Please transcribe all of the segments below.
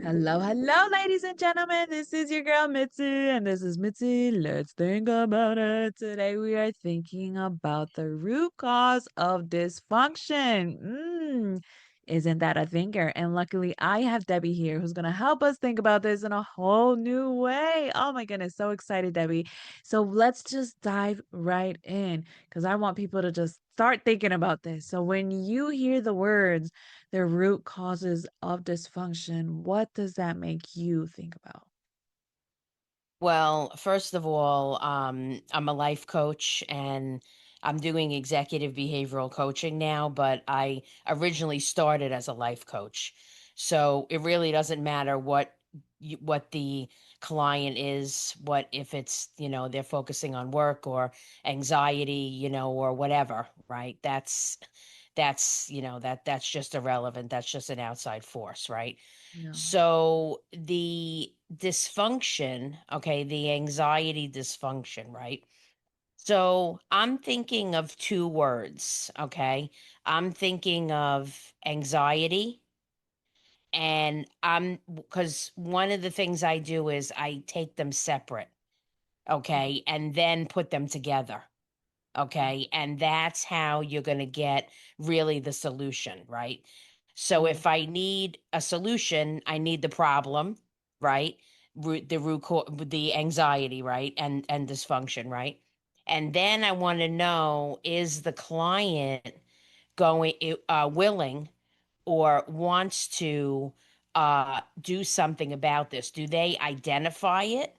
Hello, hello, ladies and gentlemen. This is your girl Mitzi, and this is Mitzi. Let's think about it. Today we are thinking about the root cause of dysfunction. Isn't that a thinker? And luckily, I have Debbie here who's going to help us think about this in a whole new way. Oh my goodness, so excited, Debbie. So let's just dive right in because I want people to just start thinking about this. So when you hear the words, the root causes of dysfunction, what does that make you think about? Well, first of all, I'm a life coach and I'm doing executive behavioral coaching now, but I originally started as a life coach. So it really doesn't matter what the client is, what if it's, they're focusing on work or anxiety, or whatever, right? That's just irrelevant. That's just an outside force, right? Yeah. So the dysfunction, okay, the anxiety dysfunction, right? So I'm thinking of two words, okay? I'm thinking of anxiety, and because one of the things I do is I take them separate, okay, and then put them together. Okay. And that's how you're going to get really the solution, right? So Mm. if I need a solution, I need the problem, right? The root cause, the anxiety, right? And dysfunction, right? And then I want to know, is the client willing or wants to do something about this? Do they identify it?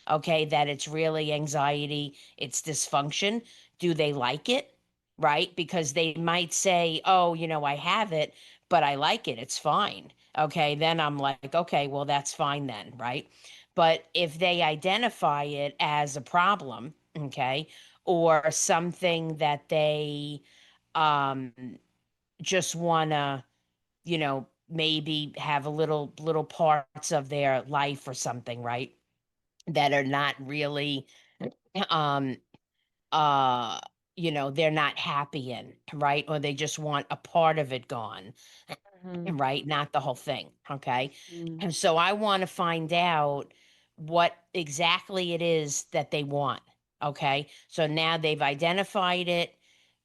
Okay, that it's really anxiety, it's dysfunction. Do they like it? Right? Because they might say, oh, I have it, but I like it. It's fine. Okay, then I'm like, okay, well, that's fine then. Right? But if they identify it as a problem, okay, or something that they um, just want to, maybe have a little parts of their life or something, right? That are not really um uh they're not happy in, right? Or they just want a part of it gone, Mhm. right? Not the whole thing, okay? Mm. And so I want to find out what exactly it is that they want, okay? So now they've identified it,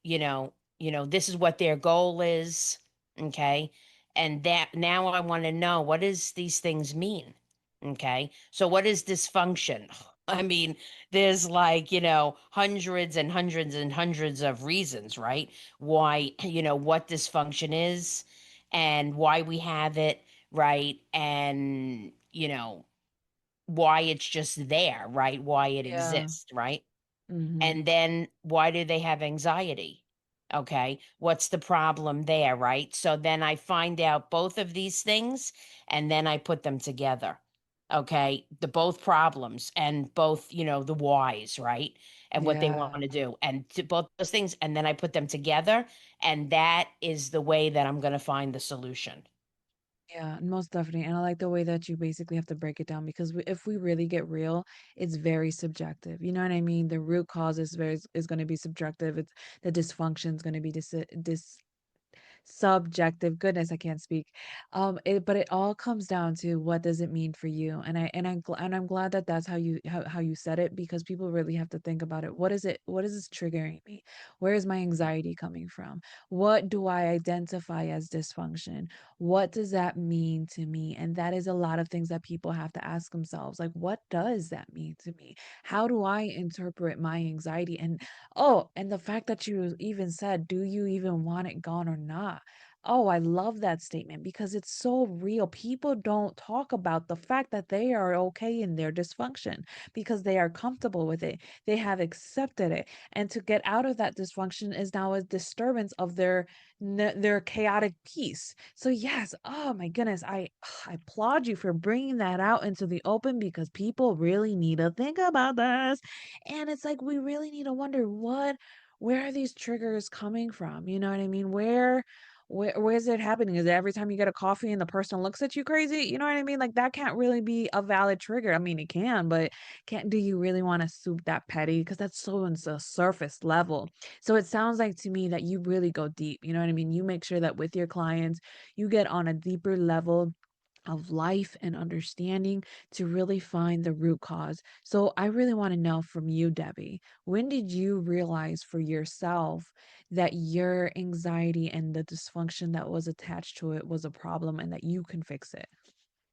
this is what their goal is, okay? And that now I want to know, what does these things mean? Okay? So what is dysfunction? I mean, there's like, hundreds and hundreds and hundreds of reasons, right? Why, what dysfunction is and why we have it, right? And, why it's just there, right? Why it Yeah. exists, right? Mhm. And then why do they have anxiety? Okay. What's the problem there, right? So then I find out both of these things and then I put them together. Okay. The both problems and both, the whys, right? And what they Yeah. want to do. And to both those things. And then I put them together. And that is the way that I'm going to find the solution. Yeah, most definitely. And I like the way that you basically have to break it down because if we really get real, it's very subjective. You know what I mean? The root cause is going to be subjective. It's the dysfunction is going to be subjective. Goodness, I can't speak. But it all comes down to what does it mean for you? And I'm glad that that's how you said it because people really have to think about it. What is it? What is this triggering me? Where is my anxiety coming from? What do I identify as dysfunction? What does that mean to me? And that is a lot of things that people have to ask themselves. Like, what does that mean to me? How do I interpret my anxiety? And oh, and the fact that you even said, do you even want it gone or not? Oh, I love that statement because it's so real. People don't talk about the fact that they are okay in their dysfunction because they are comfortable with it. They have accepted it. And to get out of that dysfunction is now a disturbance of their chaotic peace. So yes, oh my goodness, I applaud you for bringing that out into the open because people really need to think about this. And it's like we really need to wonder where are these triggers coming from? You know what I mean? Where is it happening? Is it every time you get a coffee and the person looks at you crazy? You know what I mean? Like that can't really be a valid trigger. I mean, it can, but can't do you really want to soup that petty? Because that's so on the surface level. So it sounds like to me that you really go deep. You know what I mean? You make sure that with your clients, you get on a deeper level of life and understanding to really find the root cause. So I really want to know from you, Debbie, when did you realize for yourself that your anxiety and the dysfunction that was attached to it was a problem and that you can fix it?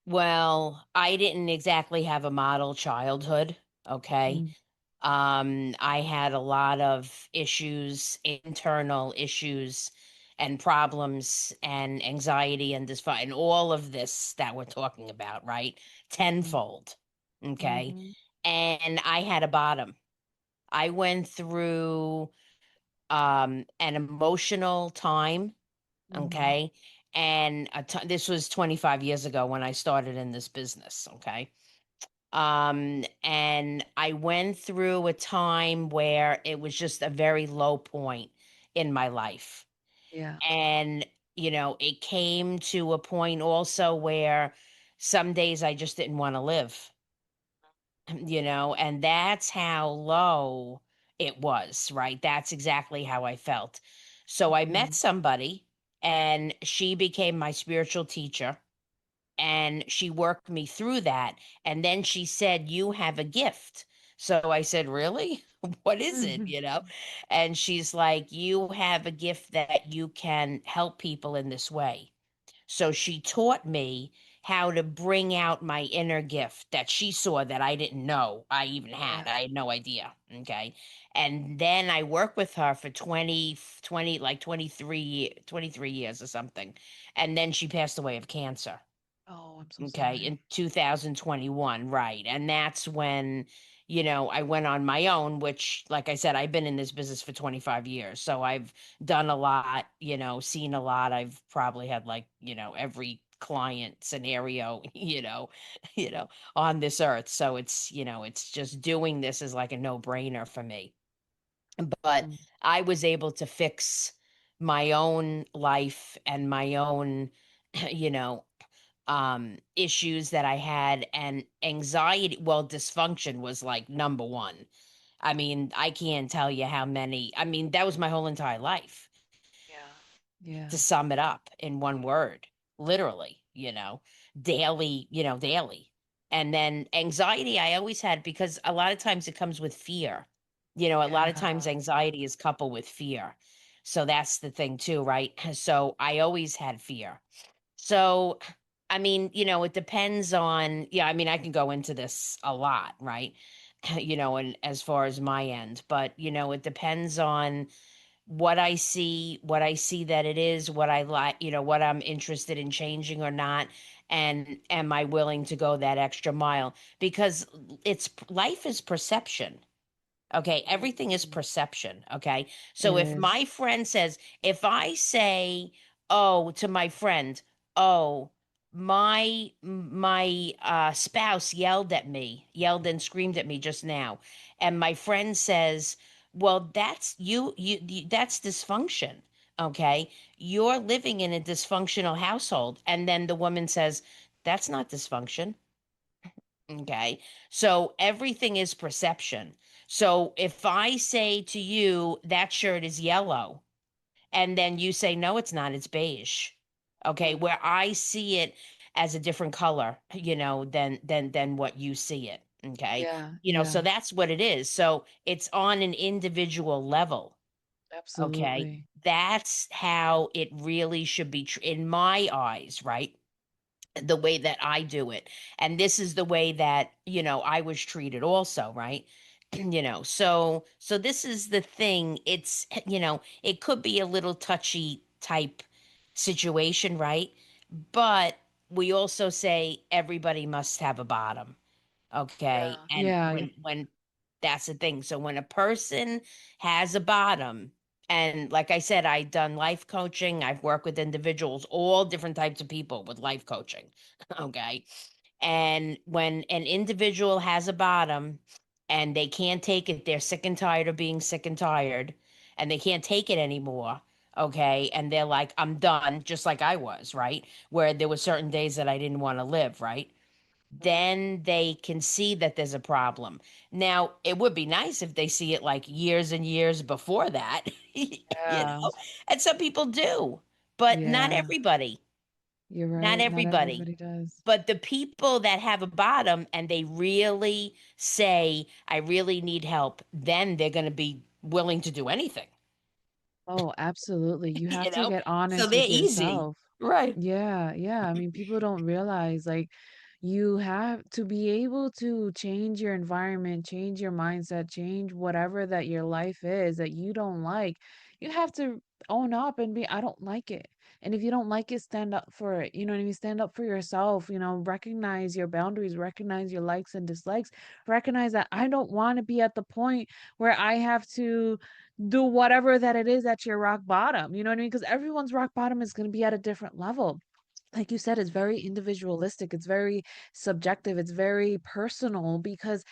Well, I didn't exactly have a model childhood, okay? Mm, I had a lot of issues, internal issues and problems and anxiety and dysfunction and all of this that we're talking about, right? mhm, Tenfold. Okay. mhm, And I had a bottom. I went through an emotional time, mhm. okay? And this was 25 years ago when I started in this business, okay? And I went through a time where it was just a very low point in my life. Yeah. And, it came to a point also where some days I just didn't want to live, and that's how low it was, right? That's exactly how I felt. So I met Mhm. somebody and she became my spiritual teacher and she worked me through that, and then she said, "You have a gift." So I said, "Really? What is it?" Mhm. And she's like, "You have a gift that you can help people in this way." So she taught me how to bring out my inner gift that she saw that I didn't know I even Yeah. had. I had no idea. Okay. And then I worked with her for 20, like 23 years or something. And then she passed away of cancer. Oh, I'm so Okay, sorry. in 2021, right. And that's when, I went on my own, which, like I said, I've been in this business for 25 years. So I've done a lot, seen a lot. I've probably had like, every client scenario, you know, on this earth. So it's just doing this is like a no-brainer for me. But Mm, I was able to fix my own life and my own, you know, issues that I had, and anxiety, well, dysfunction was like number one. I mean, I can't tell you how many. I mean, that was my whole entire life, yeah. to Yeah. sum it up in one word, literally, daily, daily. And then anxiety I always had, because a lot of times it comes with fear. A lot of times Yeah. anxiety is coupled with fear. So that's the thing too, right? So I always had fear. So, I mean, it depends on, yeah, I mean, I can go into this a lot, right? And as far as my end, but, it depends on what I see that it is, what I like, what I'm interested in changing or not. And am I willing to go that extra mile? Because life is perception. Okay, everything is Mhm. perception. Okay, It so if my is. friend says, if I say, oh, to my friend, oh, my spouse yelled and screamed at me just now, and my friend says, well, that's that's dysfunction. Okay, you're living in a dysfunctional household, and then the woman says, that's not dysfunction. Okay. So everything is perception. So if I say to you, that shirt is yellow, and then you say, no, it's not, it's beige. Okay. Mm. Where I see it as a different color, than what you see it. Okay. Yeah. So Yeah. that's what it is. So it's on an individual level. Okay. Absolutely. That's how it really should be in my eyes, right? The way that I do it. And this is the way that, I was treated also, right? So this is the thing. It's, it could be a little touchy type situation, right? But we also say everybody must have a bottom. Okay. Yeah. And Yeah. Yeah. when that's the thing. So when a person has a bottom, and like I said, I've done life coaching, I've worked with individuals, all different types of people with life coaching. Okay. And when an individual has a bottom and they can't take it, they're sick and tired of being sick and tired, and they can't take it anymore. Okay. And they're like, I'm done, just like I was, right? Where there were certain days that I didn't want to live, right? Mm. Then they can see that there's a problem. Now, it would be nice if they see it like years and years before that, Yeah. and some people do, but not Yeah. everybody. You're Not right. Not everybody. everybody does. But the people that have a bottom and they really say, I really need help, then they're going to be willing to do anything, Oh, absolutely. You have you to know? get So honest they're with easy. yourself. Right. Yeah, yeah. I mean, people don't realize like you have to be able to change your environment, change your mindset, change whatever that your life is that you don't like. You have to own up and be, I don't like it. And if you don't like it, stand up for it. You know what I mean? Stand up for yourself, recognize your boundaries, recognize your likes and dislikes, recognize that I don't want to be at the point where I have to do whatever that it is at your rock bottom. You know what I mean? Because everyone's rock bottom is going to be at a different level. Like you said, it's very individualistic, it's very subjective, it's very personal because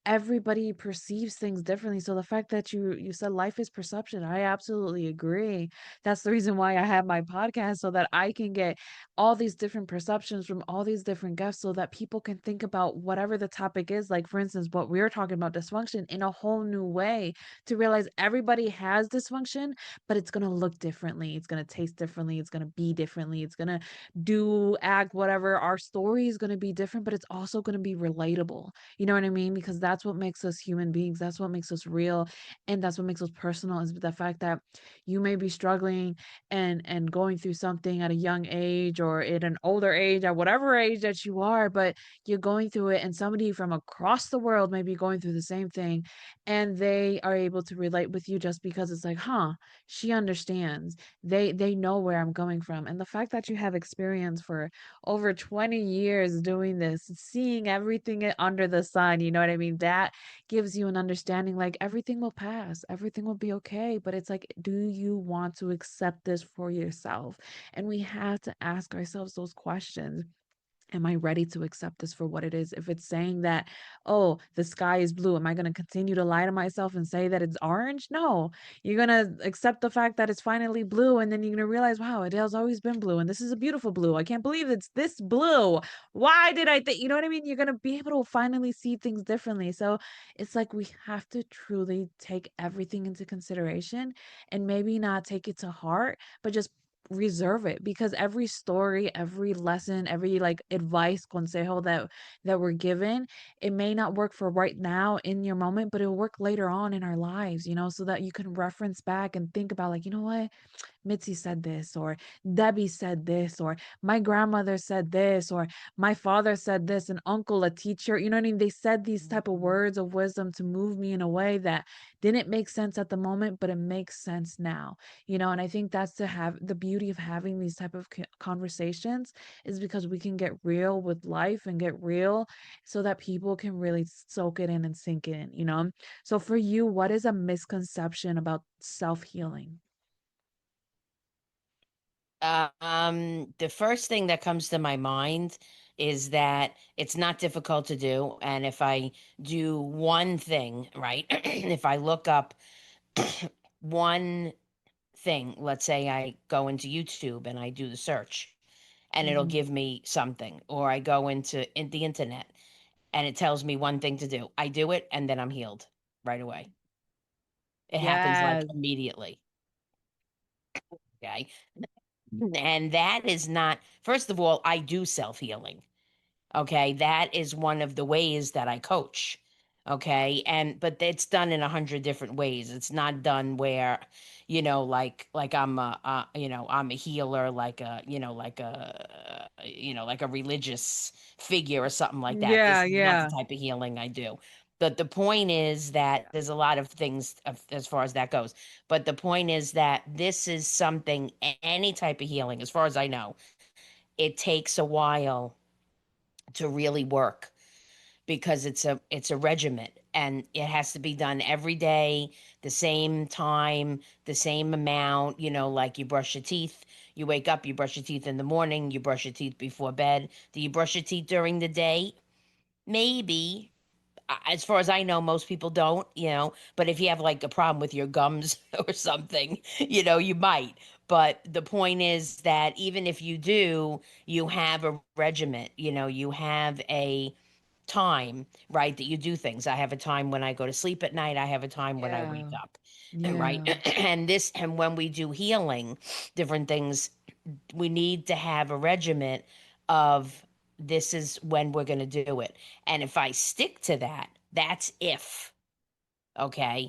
everybody perceives things differently. So the fact that you said life is perception, I absolutely agree. That's the reason why I have my podcast so that I can get all these different perceptions from all these different guests so that people can think about whatever the topic is, like for instance what we're talking about, dysfunction, in a whole new way, to realize everybody has dysfunction, but it's going to look differently, it's going to taste differently, it's going to be differently, it's going to do act whatever, our story is going to be different, but it's also going to be relatable. You know what I mean? Because that's what makes us human beings. That's what makes us real. And that's what makes us personal, is the fact that you may be struggling and going through something at a young age or at an older age, at whatever age that you are, but you're going through it and somebody from across the world may be going through the same thing and they are able to relate with you just because it's like, huh, she understands. They know where I'm coming from. And the fact that you have experience for over 20 years doing this, seeing everything under the sun, you know what I mean? That gives you an understanding like everything will pass, everything will be okay. But it's like, do you want to accept this for yourself? And we have to ask ourselves those questions. Am I ready to accept this for what it is? If it's saying that, oh, the sky is blue, am I going to continue to lie to myself and say that it's orange? No. You're going to accept the fact that it's finally blue. And then you're going to realize, wow, it has always been blue. And this is a beautiful blue. I can't believe it's this blue. Why did I think, you know what I mean? You're going to be able to finally see things differently. So it's like we have to truly take everything into consideration and maybe not take it to heart, but just reserve it, because every story, every lesson, every like advice, consejo that we're given, it may not work for right now in your moment, but it'll work later on in our lives, so that you can reference back and think about like, you know what, Mitzi said this, or Debbie said this, or my grandmother said this, or my father said this, an uncle, a teacher, you know what I mean? They said these type of Mhm. words of wisdom to move me in a way that didn't make sense at the moment, but it makes sense now, and I think that's the beauty of having these type of conversations, is because we can get real with life and get real so that people can really soak it in and sink it in. So for you, what is a misconception about self-healing? The first thing that comes to my mind is that it's not difficult to do. And if I do one thing, right? If I look up one thing, let's say I go into YouTube and I do the search and it'll Mhm. give me something, or I go into the internet and it tells me one thing to do. I do it and then I'm healed right away. It happens like Yes. immediately. Okay. And that is not, first of all, I do self healing. Okay, that is one of the ways that I coach. Okay, but it's done in 100 different ways. It's not done where, like I'm a healer, like a religious figure or something like that. This Yeah, is not the yeah. type of healing I do. But the point is that Yeah. there's a lot of things as far as that goes. But the point is that this is something, any type of healing, as far as I know, it takes a while to really work because it's a regiment and it has to be done every day, the same time, the same amount, like you brush your teeth, you wake up, you brush your teeth in the morning, you brush your teeth before bed. Do you brush your teeth during the day? Maybe. As far as I know, most people don't, but if you have like a problem with your gums or something, you might. But the point is that even if you do, you have a regiment, you have a time, right, that you do things. I have a time when I go to sleep at night. I have a time when I wake Yeah. up, right? Yeah. And when we do healing, different things. we need to have a regiment of this is when we're going to do it. And if I stick to that, that's if, okay?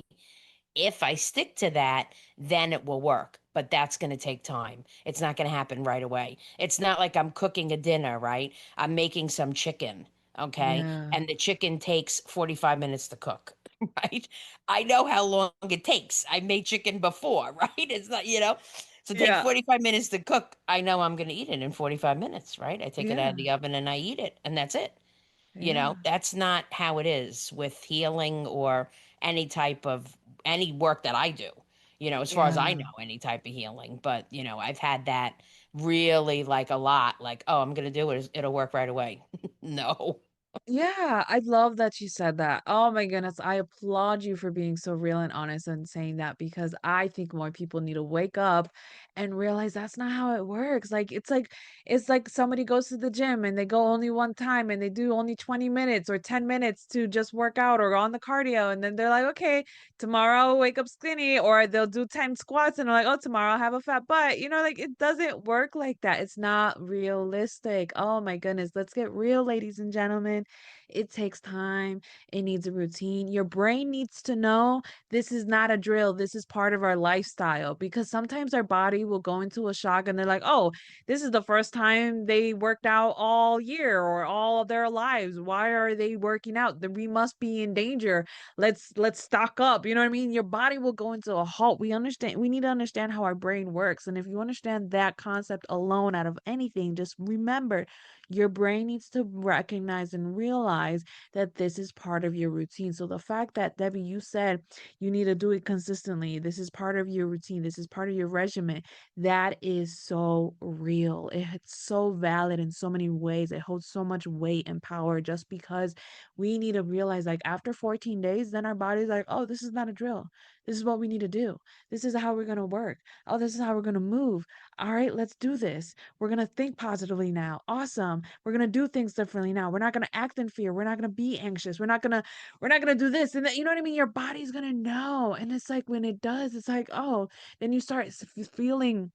If I stick to that, then it will work. But that's going to take time. It's not going to happen right away. It's not like I'm cooking a dinner, right? I'm making some chicken, okay? Yeah. And the chicken takes 45 minutes to cook, right? I know how long it takes. I made chicken before, right? It's not, so take Yeah. 45 minutes to cook. I know I'm going to eat it in 45 minutes, right? I take it out of Yeah. the oven and I eat it, and that's it. Yeah. That's not how it is with healing or any type of any work that I do, as far as I Yeah. know, any type of healing. But, I've had that really like a lot, like, oh, I'm going to do it. It'll work right away. No. Yeah, I love that you said that. Oh my goodness, I applaud you for being so real and honest and saying that because I think more people need to wake up and realize that's not how it works. It's like somebody goes to the gym and they go only one time and they do only 20 minutes or 10 minutes to just work out or on the cardio and then they're like, "Okay, tomorrow I'll wake up skinny," or they'll do 10 squats and they're like, "Oh, tomorrow I'll have a fat butt." Like it doesn't work like that. It's not realistic. Oh my goodness, let's get real, ladies and gentlemen. It takes time. It needs a routine. Your brain needs to know this is not a drill. This is part of our lifestyle because sometimes our body will go into a shock and they're like, oh, this is the first time they worked out all year or all their lives. Why are they working out? Then we must be in danger. Let's stock up. You know what I mean? Your body will go into a halt. We need to understand how our brain works. And if you understand that concept alone out of anything, just remember your brain needs to recognize and realize that this is part of your routine. So the fact that Debbie, you said you need to do it consistently, this is part of your routine, this is part of your regimen, that is so real. It's so valid in so many ways. It holds so much weight and power just because we need to realize like after 14 days, then our body's like, oh, this is not a drill. This is what we need to do. This is how we're going to work. Oh, this is how we're going to move. All right, let's do this. We're going to think positively now. Awesome. We're going to do things differently now. We're not going to act in fear. We're not going to be anxious. We're not going to do this and that. You know what I mean? Your body's going to know. And it's like when it does, it's like, oh, then you start feeling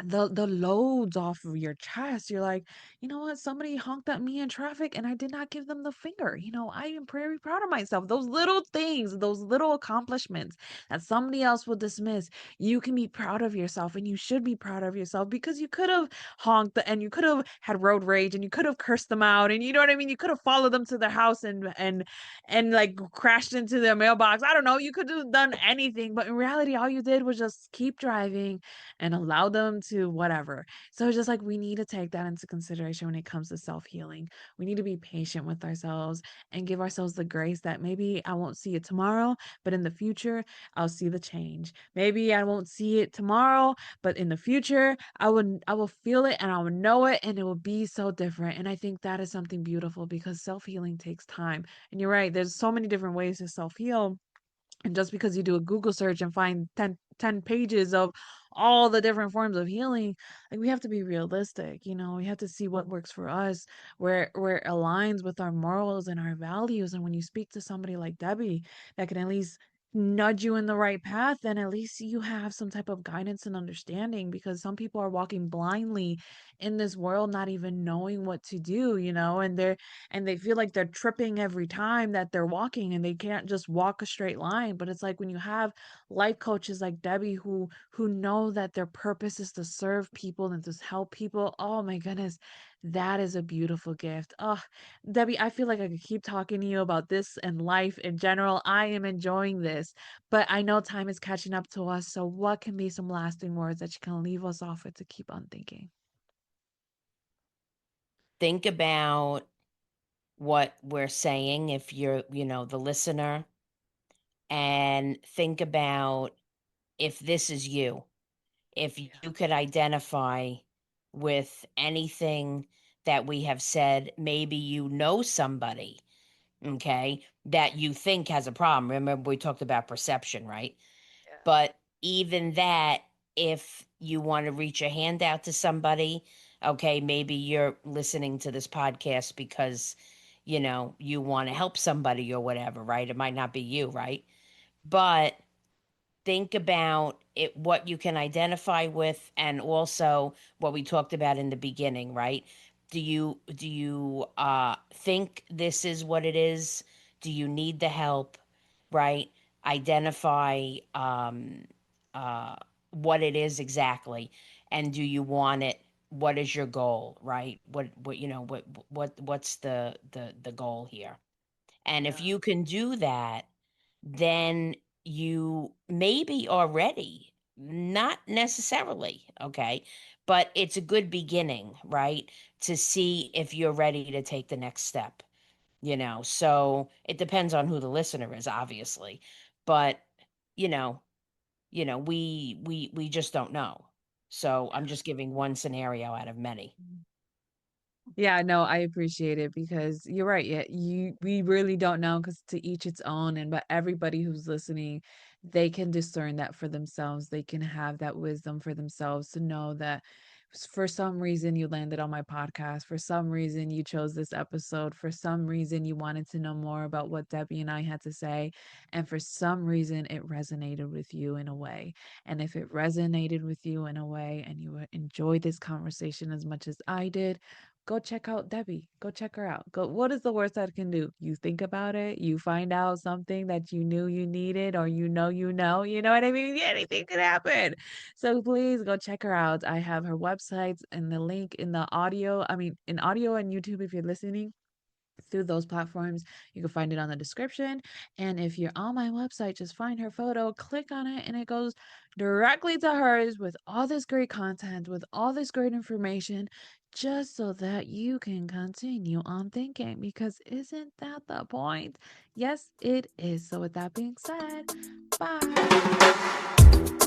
the loads off of your chest. You're like, you know what? Somebody honked at me in traffic and I did not give them the finger. I am very proud of myself. Those little things, those little accomplishments that somebody else will dismiss, you can be proud of yourself and you should be proud of yourself because you could have honked and you could have had road rage and you could have cursed them out and you know what I mean? You could have followed them to their house and like crashed into their mailbox. I don't know. You could have done anything, but in reality, all you did was just keep driving and allow them to whatever. So it's just like we need to take that into consideration when it comes to self healing. We need to be patient with ourselves and give ourselves the grace that maybe I won't see it tomorrow, but in the future, I'll see the change. Maybe I won't see it tomorrow, but in the future, I will feel it and I will know it and it will be so different. And I think that is something beautiful because self healing takes time. And you're right, there's so many different ways to self heal and just because you do a Google search and find ten pages of all the different forms of healing, like we have to be realistic, we have to see what works for us, where it aligns with our morals and our values. And when you speak to somebody like Debbie that can at least nudge you in the right path, then at least you have some type of guidance and understanding because some people are walking blindly in this world, not even knowing what to do, and they feel like they're tripping every time that they're walking and they can't just walk a straight line. But it's like when you have life coaches like Debbie who know that their purpose is to serve people and to help people. Oh my goodness, that is a beautiful gift. Oh, Debbie, I feel like I could keep talking to you about this and life in general. I am enjoying this, but I know time is catching up to us. So what can be some lasting words that you can leave us off with to keep on thinking? Think about what we're saying if you're, the listener, and think about if this is you. If Yeah. you could identify with anything that we have said, maybe you know somebody, okay, that you think has a problem. Remember, we talked about perception, right? Yeah. But even that, if you want to reach a hand out to somebody, okay, maybe you're listening to this podcast because, you want to help somebody or whatever, right? It might not be you, right? But think about it, what you can identify with, and also what we talked about in the beginning, right? Do you think this is what it is? Do you need the help, right? Identify uh what it is exactly, and do you want it? What is your goal, right? What you know what's the goal here? And if Yeah. you can do that, then you maybe are ready. Not necessarily, okay? But it's a good beginning, right? To see if you're ready to take the next step, you know? So it depends on who the listener is, obviously. But, you know, we just don't know. So I'm just giving one scenario out of many. Yeah. Yeah, no, I appreciate it because you're right. Yeah, we really don't know because to each its own. And but everybody who's listening, they can discern that for themselves. They can have that wisdom for themselves to know that for some reason you landed on my podcast, for some reason you chose this episode, for some reason you wanted to know more about what Debbie and I had to say, and for some reason it resonated with you in a way. And if it resonated with you in a way and you enjoyed this conversation as much as I did, go check out Debbie. Go check her out. Go. What is the worst that can do? You think about it, you find out something that you knew you needed, or you know what I mean? Anything could happen. So please go check her out. I have her websites and the link in the audio. I mean, in audio and YouTube if you're listening through those platforms. You can find it on the description. And if you're on my website, just find her photo, click on it, and it goes directly to hers with all this great content, with all this great information, just so that you can continue on thinking. Because isn't that the point? Yes, it is. So, with that being said, bye.